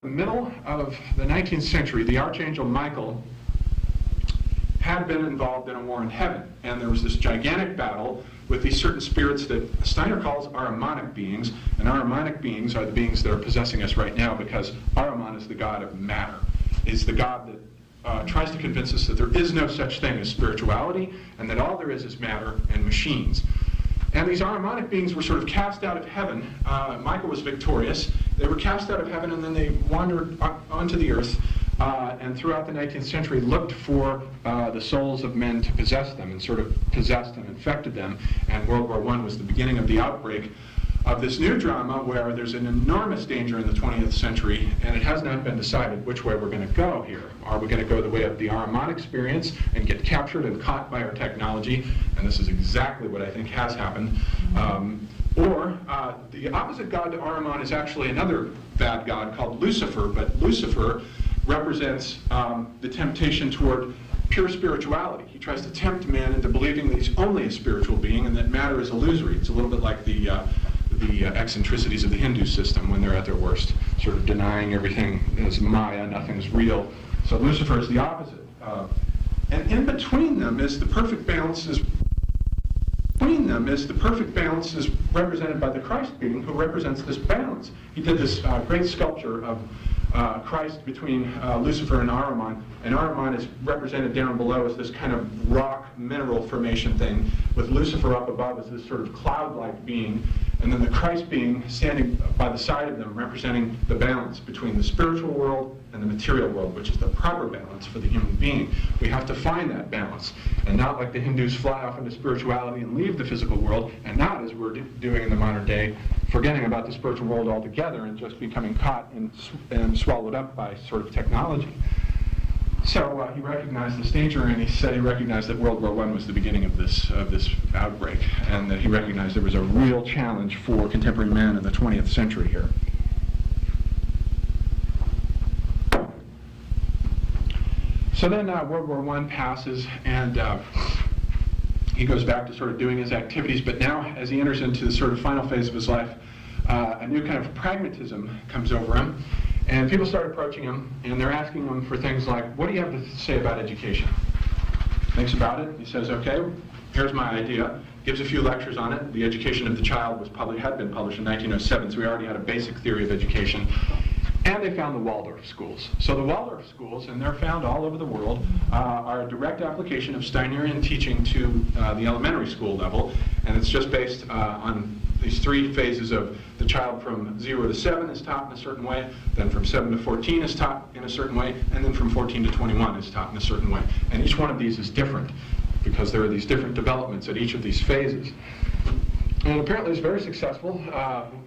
the middle of the 19th century, the Archangel Michael had been involved in a war in heaven, and there was this gigantic battle with these certain spirits that Steiner calls Ahrimanic beings, and Ahrimanic beings are the beings that are possessing us right now, because Ahriman is the god of matter, is the god that tries to convince us that there is no such thing as spirituality, and that all there is matter and machines. And these Ahrimanic beings were sort of cast out of heaven. Michael was victorious. They were cast out of heaven, and then they wandered onto the earth, and throughout the 19th century looked for the souls of men to possess them, and sort of possessed and infected them. And World War I was the beginning of the outbreak of this new drama, where there's an enormous danger in the 20th century, and it has not been decided which way we're going to go here. Are we going to go the way of the Ahriman experience and get captured and caught by our technology? And this is exactly what I think has happened. Or the opposite god to Ahriman is actually another bad god called Lucifer, but Lucifer represents the temptation toward pure spirituality. He tries to tempt man into believing that he's only a spiritual being and that matter is illusory. It's a little bit like the eccentricities of the Hindu system when they're at their worst, sort of denying everything is Maya, nothing's real. So Lucifer is the opposite. And in between them is the perfect balance is represented by the Christ being, who represents this balance. He did this great sculpture of Christ between Lucifer and Ahriman is represented down below as this kind of rock mineral formation thing, with Lucifer up above as this sort of cloud-like being, and then the Christ being standing by the side of them, representing the balance between the spiritual world and the material world, which is the proper balance for the human being. We have to find that balance, and not like the Hindus fly off into spirituality and leave the physical world, and not, as we're doing in the modern day, forgetting about the spiritual world altogether and just becoming caught and swallowed up by sort of technology. So he recognized this danger, and he said he recognized that World War I was the beginning of this outbreak, and that he recognized there was a real challenge for contemporary man in the 20th century here. So then World War I passes, and he goes back to sort of doing his activities, but now as he enters into the sort of final phase of his life, a new kind of pragmatism comes over him, and people start approaching him, and they're asking him for things like, what do you have to say about education? Thinks about it, he says, okay, here's my idea, gives a few lectures on it. The Education of the Child had been published in 1907, so we already had a basic theory of education. And they found the Waldorf schools. So the Waldorf schools, and they're found all over the world, are a direct application of Steinerian teaching to the elementary school level, and it's just based on these three phases of the child from 0 to 7 is taught in a certain way, then from 7 to 14 is taught in a certain way, and then from 14 to 21 is taught in a certain way. And each one of these is different, because there are these different developments at each of these phases. And apparently it's very successful.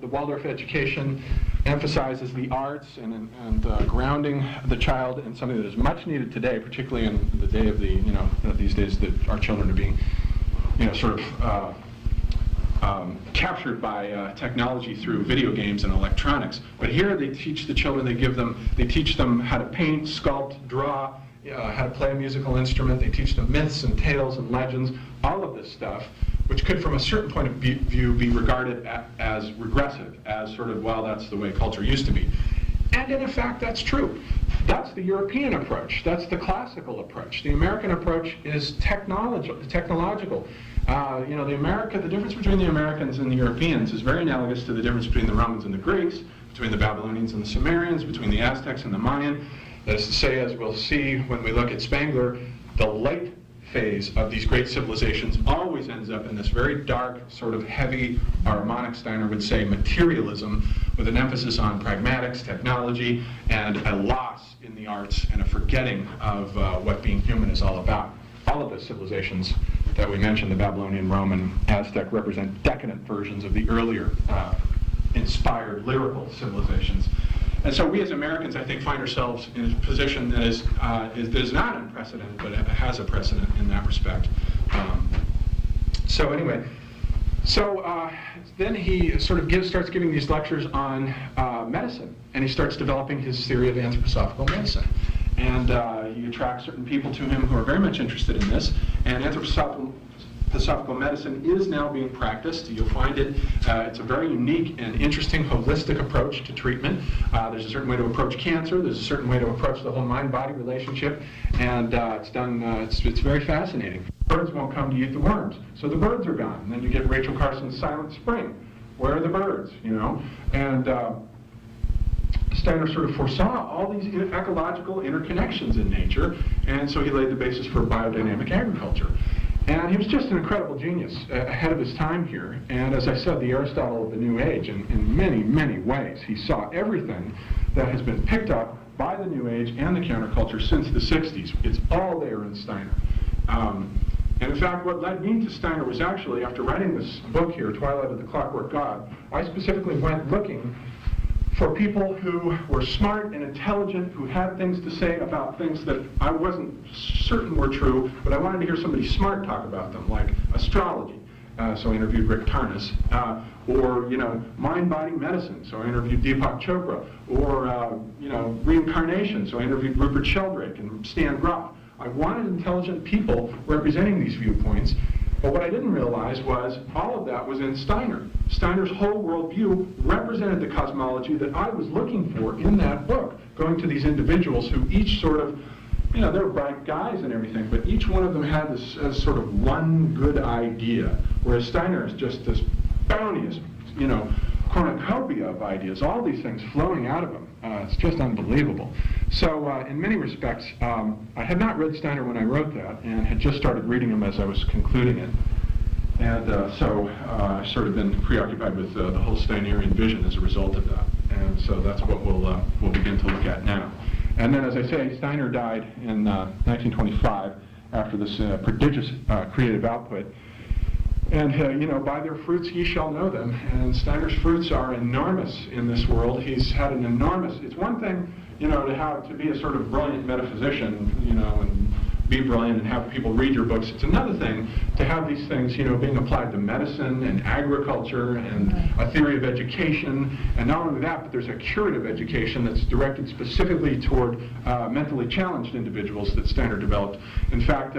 The Waldorf education emphasizes the arts and grounding the child in something that is much needed today, particularly in the day of these days that our children are being, sort of captured by technology through video games and electronics. But here they teach the children, they teach them how to paint, sculpt, draw, how to play a musical instrument. They teach them myths and tales and legends, all of this stuff, which could, from a certain point of view, be regarded as regressive, as sort of, well, that's the way culture used to be. And in fact, that's true. That's the European approach. That's the classical approach. The American approach is technological. The difference between the Americans and the Europeans is very analogous to the difference between the Romans and the Greeks, between the Babylonians and the Sumerians, between the Aztecs and the Mayan. That is to say, as we'll see when we look at Spangler, the late phase of these great civilizations always ends up in this very dark, sort of heavy, Ahrimanic, Steiner would say, materialism, with an emphasis on pragmatics, technology, and a loss in the arts and a forgetting of what being human is all about. All of the civilizations that we mentioned, the Babylonian, Roman, Aztec, represent decadent versions of the earlier inspired lyrical civilizations. And so we as Americans, I think, find ourselves in a position that is not unprecedented, but it has a precedent in that respect. Then he sort of starts giving these lectures on medicine, and he starts developing his theory of anthroposophical medicine. And he attracts certain people to him who are very much interested in this, and philosophical medicine is now being practiced. You'll find it, it's a very unique and interesting holistic approach to treatment. There's a certain way to approach cancer, there's a certain way to approach the whole mind-body relationship, and it's very fascinating. Birds won't come to eat the worms, so the birds are gone. And then you get Rachel Carson's Silent Spring. Where are the birds, you know? And Steiner sort of foresaw all these ecological interconnections in nature, and so he laid the basis for biodynamic agriculture. And he was just an incredible genius, ahead of his time here. And as I said, the Aristotle of the New Age in many, many ways. He saw everything that has been picked up by the New Age and the counterculture since the 60s. It's all there in Steiner. And in fact, what led me to Steiner was actually, after writing this book here, Twilight of the Clockwork God, I specifically went looking for people who were smart and intelligent, who had things to say about things that I wasn't certain were true, but I wanted to hear somebody smart talk about them, like astrology. So I interviewed Rick Tarnas, or mind-body medicine. So I interviewed Deepak Chopra, or reincarnation. So I interviewed Rupert Sheldrake and Stan Groff. I wanted intelligent people representing these viewpoints, but what I didn't realize was all of that was in Steiner. Steiner's whole worldview represented the cosmology that I was looking for in that book, going to these individuals who each sort of, they're bright guys and everything, but each one of them had this as sort of one good idea, whereas Steiner is just this bounteous, cornucopia of ideas, all these things flowing out of him. It's just unbelievable. So in many respects, I had not read Steiner when I wrote that, and had just started reading him as I was concluding it. And so I've sort of been preoccupied with the whole Steinerian vision as a result of that. And so that's what we'll begin to look at now. And then, as I say, Steiner died in 1925 after this prodigious creative output. And, by their fruits ye shall know them. And Steiner's fruits are enormous in this world. He's had an enormous, it's one thing, to be a sort of brilliant metaphysician, and be brilliant and have people read your books. It's another thing to have these things, being applied to medicine and agriculture and a theory of education. And not only that, but there's a curative education that's directed specifically toward mentally challenged individuals that Steiner developed. In fact,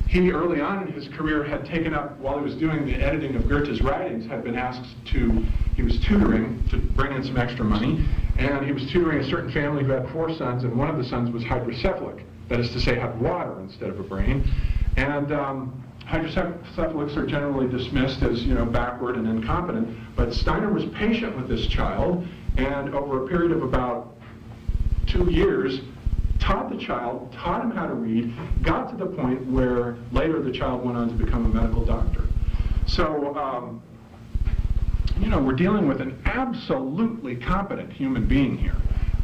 he, early on in his career, had taken up, while he was doing the editing of Goethe's writings, had been asked he was tutoring to bring in some extra money, and he was tutoring a certain family who had 4 sons, and one of the sons was hydrocephalic, that is to say, had water instead of a brain. And hydrocephalics are generally dismissed as, backward and incompetent, but Steiner was patient with this child, and over a period of about 2 years, taught the child, taught him how to read, got to the point where later the child went on to become a medical doctor. So, we're dealing with an absolutely competent human being here.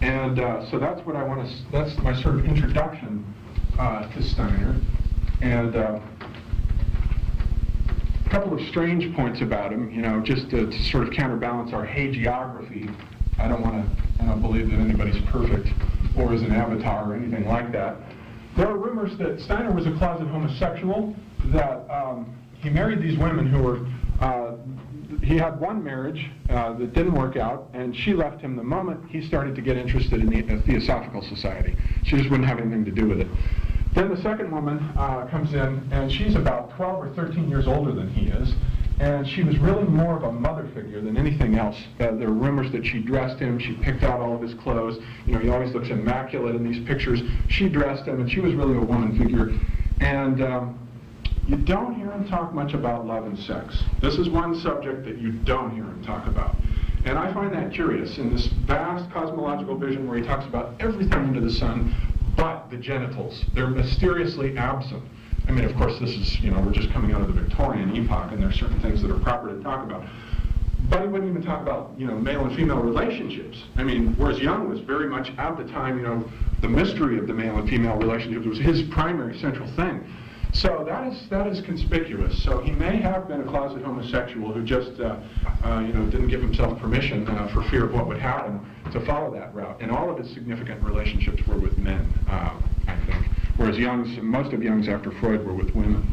And so that's what I want to, that's my sort of introduction to Steiner. And a couple of strange points about him, just to sort of counterbalance our hagiography. I don't believe that anybody's perfect or is an avatar or anything like that. There are rumors that Steiner was a closet homosexual, that he married these women who were, he had one marriage that didn't work out, and she left him the moment he started to get interested in the Theosophical Society. She just wouldn't have anything to do with it. Then the second woman comes in, and she's about 12 or 13 years older than he is, and she was really more of a mother figure than anything else. There were rumors that she dressed him, she picked out all of his clothes. He always looks immaculate in these pictures. She dressed him, and she was really a woman figure. And you don't hear him talk much about love and sex. This is one subject that you don't hear him talk about. And I find that curious in this vast cosmological vision where he talks about everything under the sun but the genitals. They're mysteriously absent. I mean, of course, this is, we're just coming out of the Victorian epoch, and there are certain things that are proper to talk about. But he wouldn't even talk about, male and female relationships. I mean, whereas Jung was very much, at the time, the mystery of the male and female relationships was his primary central thing. So that is conspicuous. So he may have been a closet homosexual who just, didn't give himself permission for fear of what would happen to follow that route. And all of his significant relationships were with men, I think. Whereas most of Jung's after Freud were with women.